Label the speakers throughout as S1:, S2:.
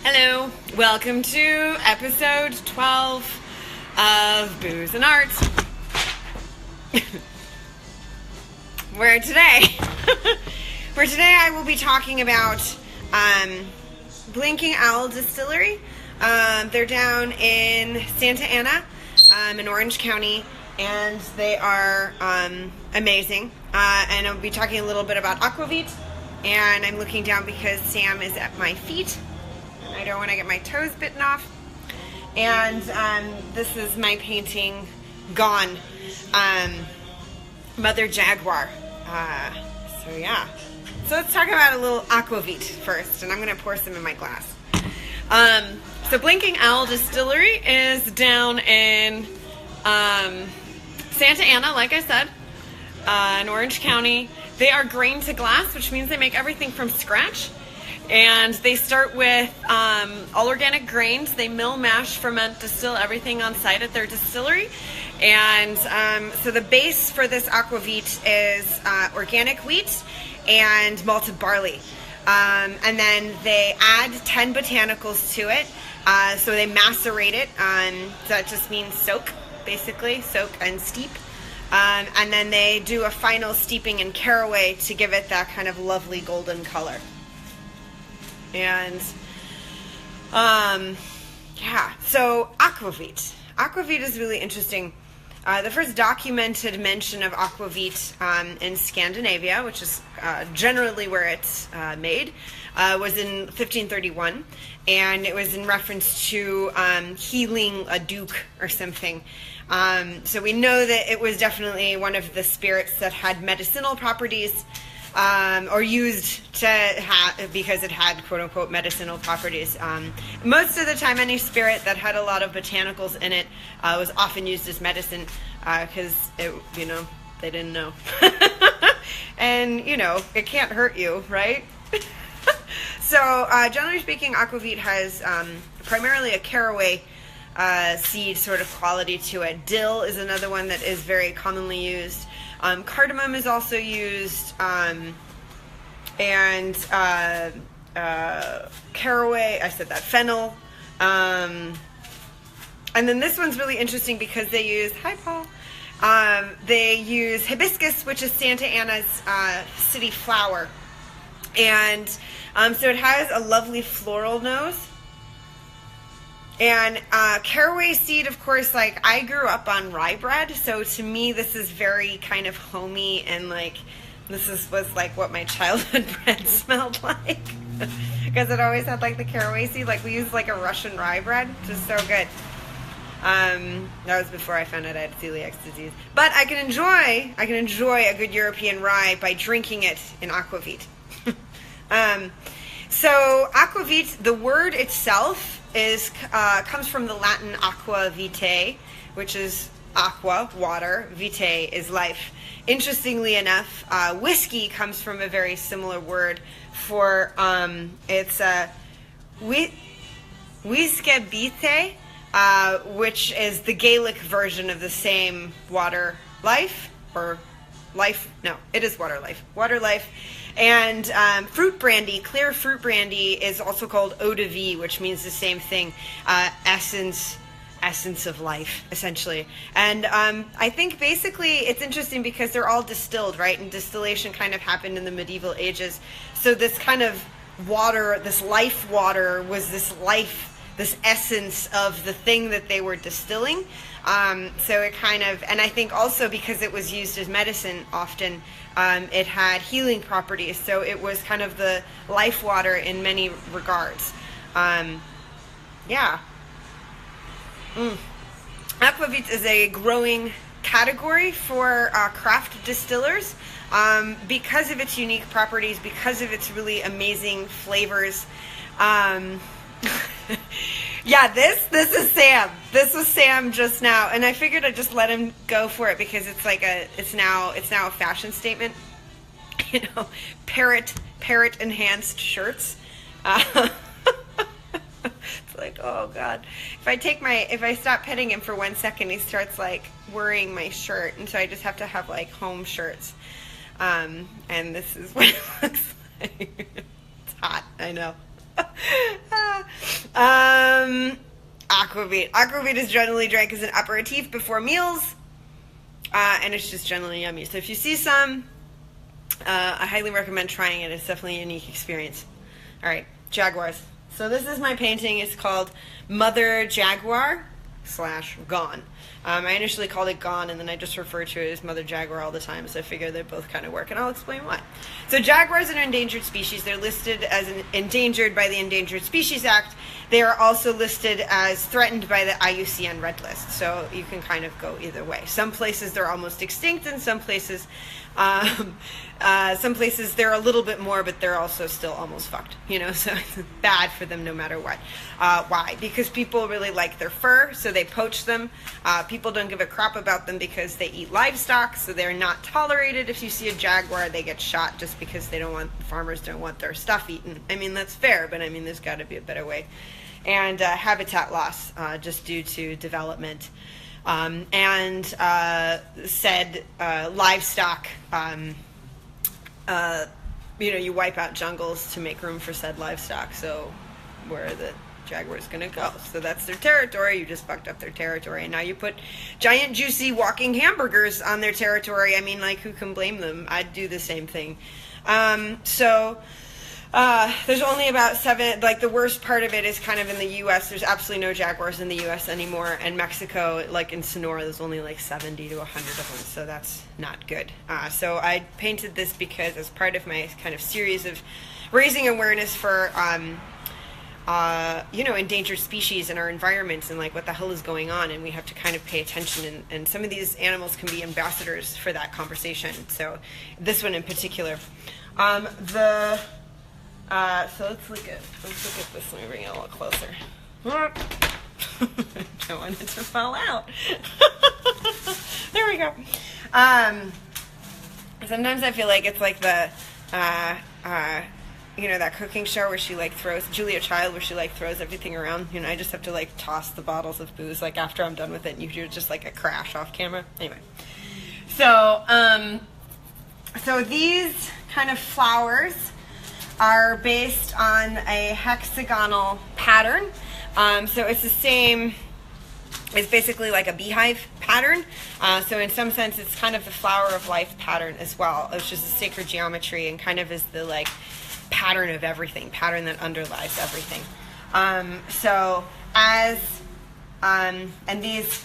S1: Hello, welcome to episode 12 of Booze and Art. where today I will be talking about Blinking Owl Distillery. They're down in Santa Ana in Orange County, and they are amazing. And I'll be talking a little bit about Aquavit, and I'm looking down because Sam is at my feet. I don't want to get my toes bitten off. And this is my painting, Gone, Mother Jaguar. So yeah. So let's talk about a little Aquavit first, and I'm going to pour some in my glass. So Blinking Owl Distillery is down in Santa Ana, like I said, in Orange County. They are grain to glass, which means they make everything from scratch. And they start with all organic grains. They mill, mash, ferment, distill everything on site at their distillery. And so the base for this Aquavit is organic wheat and malted barley. And then they add 10 botanicals to it. So they macerate it. So that just means soak, basically, soak and steep. And then they do a final steeping in caraway to give it that kind of lovely golden color. And, yeah, so Aquavit. Aquavit is really interesting. The first documented mention of Aquavit in Scandinavia, which is generally where it's made, was in 1531. And it was in reference to healing a duke or something. So we know that it was definitely one of the spirits that had medicinal properties. Or used to because it had quote-unquote medicinal properties. Most of the time, any spirit that had a lot of botanicals in it was often used as medicine because, they didn't know. And, it can't hurt you, right? So, generally speaking, Aquavit has primarily a caraway seed sort of quality to it. Dill is another one that is very commonly used. Cardamom is also used, and caraway, I said that, fennel. And then this one's really interesting because they use, hi Paul, they use hibiscus, which is Santa Ana's city flower. And so it has a lovely floral nose. And caraway seed, of course, like I grew up on rye bread, so to me this is very kind of homey, and like this was like what my childhood bread smelled like because it always had like the caraway seed. Like we used like a Russian rye bread, which is so good. That was before I found out I had celiac disease. But I can enjoy a good European rye by drinking it in Aquavit. So Aquavit, the word itself comes from the Latin aqua vitae, which is aqua, water, vitae is life. Interestingly enough, whiskey comes from a very similar word for it's whiskebite, which is the Gaelic version of the same water life, or life, no, it is water life. And fruit brandy, clear fruit brandy, is also called eau de vie, which means the same thing, essence of life, essentially. And I think basically it's interesting because they're all distilled, right? And distillation kind of happened in the medieval ages. So this kind of water, this life water, was this essence of the thing that they were distilling. So it kind of, and I think also because it was used as medicine often, it had healing properties. So it was kind of the life water in many regards. Yeah. Aquavit is a growing category for craft distillers because of its unique properties, because of its really amazing flavors. Yeah, this is Sam. This was Sam just now, and I figured I'd just let him go for it because it's like it's now a fashion statement. Parrot enhanced shirts. It's like, oh God. If I stop petting him for 1 second, he starts like worrying my shirt, and so I just have to have like home shirts. And this is what it looks like. It's hot, I know. Aquavit. Aquavit is generally drank as an aperitif before meals, and it's just generally yummy. So if you see some, I highly recommend trying it. It's definitely a unique experience. All right, Jaguars. So this is my painting. It's called Mother Jaguar / Gone. I initially called it Gone, and then I just refer to it as Mother Jaguar all the time, so I figure they both kind of work, and I'll explain why. So jaguars are an endangered species. They're listed as endangered by the Endangered Species Act. They are also listed as threatened by the IUCN Red List, so you can kind of go either way. Some places they're almost extinct, and some places they're a little bit more, but they're also still almost fucked, you know, so it's bad for them no matter what. Why? Because people really like their fur, so they poach them. People don't give a crap about them because they eat livestock, so they're not tolerated. If you see a jaguar, they get shot just because farmers don't want their stuff eaten. I mean, that's fair, but I mean, there's got to be a better way. And habitat loss, just due to development. And said livestock, you wipe out jungles to make room for said livestock, so where are the jaguars going to go? So that's their territory. You just fucked up their territory, and now you put giant, juicy, walking hamburgers on their territory. I mean, like, who can blame them? I'd do the same thing. There's only about 7, like the worst part of it is kind of in the U.S. There's absolutely no jaguars in the U.S. anymore. And Mexico, like in Sonora, there's only like 70 to 100 of them. So that's not good. So I painted this because as part of my kind of series of raising awareness for, endangered species in our environments and like what the hell is going on. And we have to kind of pay attention. And some of these animals can be ambassadors for that conversation. So this one in particular. So let's look at this. Let me bring it a little closer. I don't want it to fall out. There we go. Sometimes I feel like it's like the, that cooking show where she like throws, Julia Child, where she like throws everything around. You know, I just have to like toss the bottles of booze like after I'm done with it, and you hear just like a crash off camera. Anyway, so these kind of flowers are based on a hexagonal pattern. So it's the same, it's basically like a beehive pattern. So in some sense, it's kind of the flower of life pattern as well. It's just a sacred geometry and kind of is the like pattern of everything, pattern that underlies everything. And these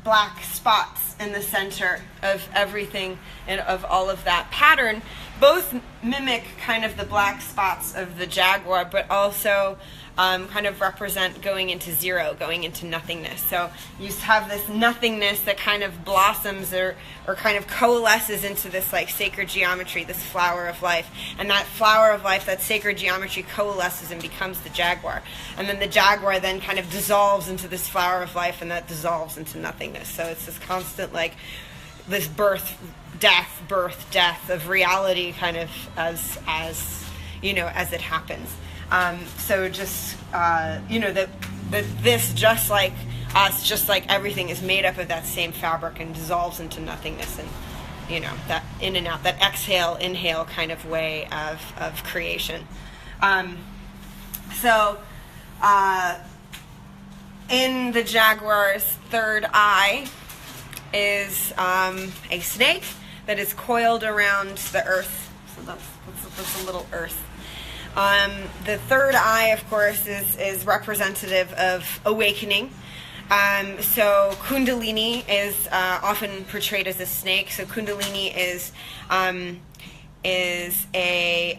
S1: black spots in the center of everything and of all of that pattern both mimic kind of the black spots of the jaguar, but also kind of represent going into zero, going into nothingness. So you have this nothingness that kind of blossoms or kind of coalesces into this like sacred geometry, this flower of life. And that flower of life, that sacred geometry coalesces and becomes the jaguar. And then the jaguar then kind of dissolves into this flower of life, and that dissolves into nothingness. So it's this constant like this birth, death of reality kind of as it happens. So just, that this, just like us, just like everything, is made up of that same fabric and dissolves into nothingness, and, that in and out, that exhale, inhale kind of way of creation. In the jaguar's third eye is a snake that is coiled around the earth. So that's a little earth. The third eye, of course, is representative of awakening. So Kundalini is often portrayed as a snake. So Kundalini is a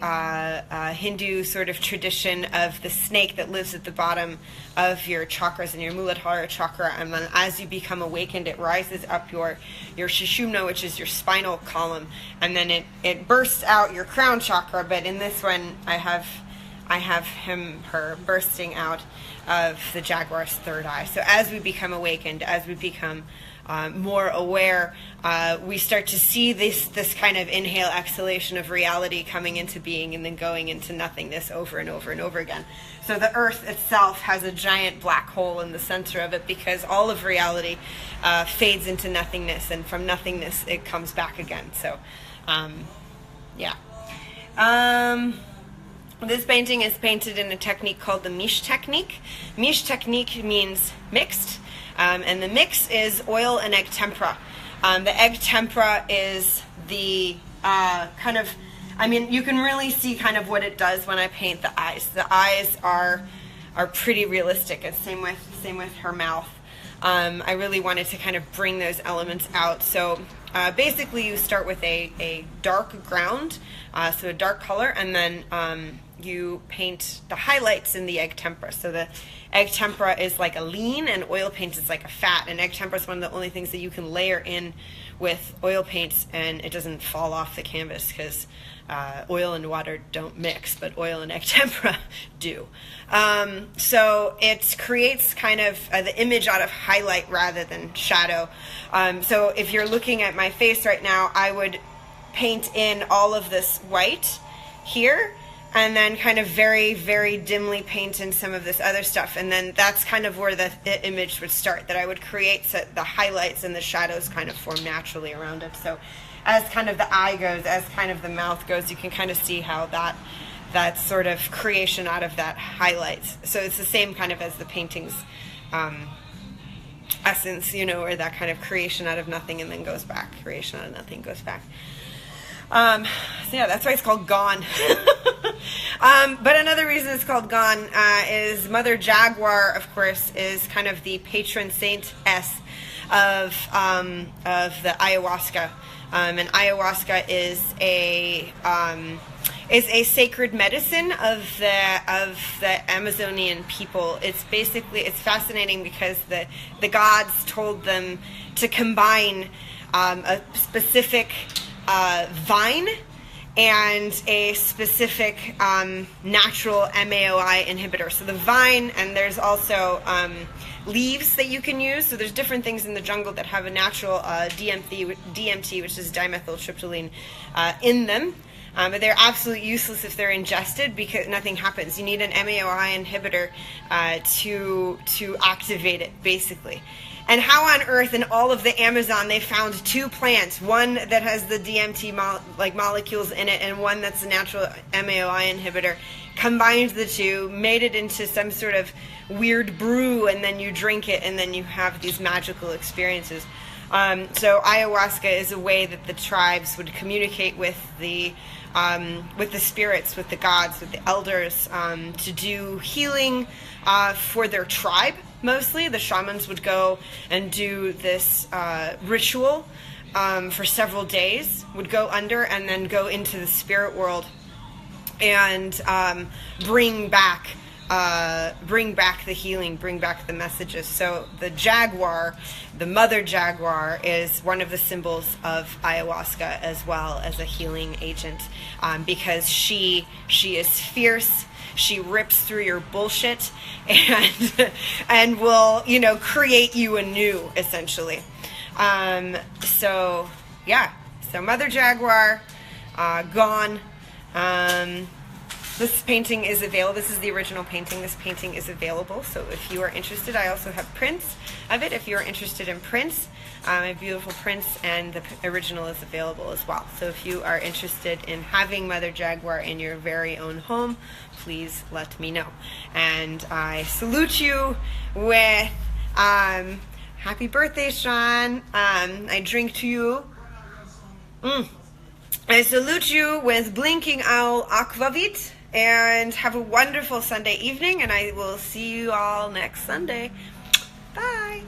S1: Hindu sort of tradition of the snake that lives at the bottom of your chakras and your Muladhara chakra, and then as you become awakened, it rises up your Sushumna, which is your spinal column, and then it bursts out your crown chakra. But in this one, I have her bursting out of the jaguar's third eye. So as we become awakened, as we become more aware, we start to see this kind of inhale, exhalation of reality coming into being and then going into nothingness over and over and over again. So the earth itself has a giant black hole in the center of it, because all of reality fades into nothingness, and from nothingness it comes back again. So, This painting is painted in a technique called the mish technique. Mish technique means mixed, and the mix is oil and egg tempera. The egg tempera is the kind of, I mean, you can really see kind of what it does when I paint the eyes. The eyes are pretty realistic, and same with her mouth. I really wanted to kind of bring those elements out. So basically you start with a dark ground, so a dark color, and then you paint the highlights in the egg tempera. So the egg tempera is like a lean, and oil paint is like a fat. And egg tempera is one of the only things that you can layer in with oil paints, and it doesn't fall off the canvas, because oil and water don't mix, but oil and egg tempera do. So it creates kind of the image out of highlight rather than shadow. So if you're looking at my face right now, I would paint in all of this white here, and then kind of very, very dimly paint in some of this other stuff. And then that's kind of where the image would start, that I would create the highlights and the shadows kind of form naturally around it. So as kind of the eye goes, as kind of the mouth goes, you can kind of see how that sort of creation out of that highlights. So it's the same kind of as the painting's essence, you know, or that kind of creation out of nothing and then goes back. Creation out of nothing goes back. So yeah, that's why it's called Gone. But another reason it's called Gone is Mother Jaguar, of course, is kind of the patron saintess of the ayahuasca. And ayahuasca is a sacred medicine of the Amazonian people. It's fascinating because the gods told them to combine a specific vine and a specific natural MAOI inhibitor. So the vine, and there's also leaves that you can use. So there's different things in the jungle that have a natural DMT, which is dimethyltryptamine, in them. But they're absolutely useless if they're ingested, because nothing happens. You need an MAOI inhibitor to activate it, basically. And how on earth in all of the Amazon they found two plants, one that has the DMT molecules in it and one that's a natural MAOI inhibitor, combined the two, made it into some sort of weird brew, and then you drink it and then you have these magical experiences. So ayahuasca is a way that the tribes would communicate with the spirits, with the gods, with the elders, to do healing for their tribe. Mostly the shamans would go and do this ritual for several days, would go under and then go into the spirit world and bring back the healing, bring back the messages. So the jaguar, the mother jaguar, is one of the symbols of ayahuasca as well as a healing agent, because she is fierce. She rips through your bullshit and will, create you anew, essentially. So yeah, so Mother Jaguar, Gone. This painting is available. This is the original painting. This painting is available. So if you are interested, I also have prints of it. If you are interested in prints, I have beautiful prints, and the original is available as well. So if you are interested in having Mother Jaguar in your very own home, please let me know. And I salute you with happy birthday, Sean. I drink to you. I salute you with Blinking Owl Aquavit, and have a wonderful Sunday evening, and I will see you all next Sunday. Bye.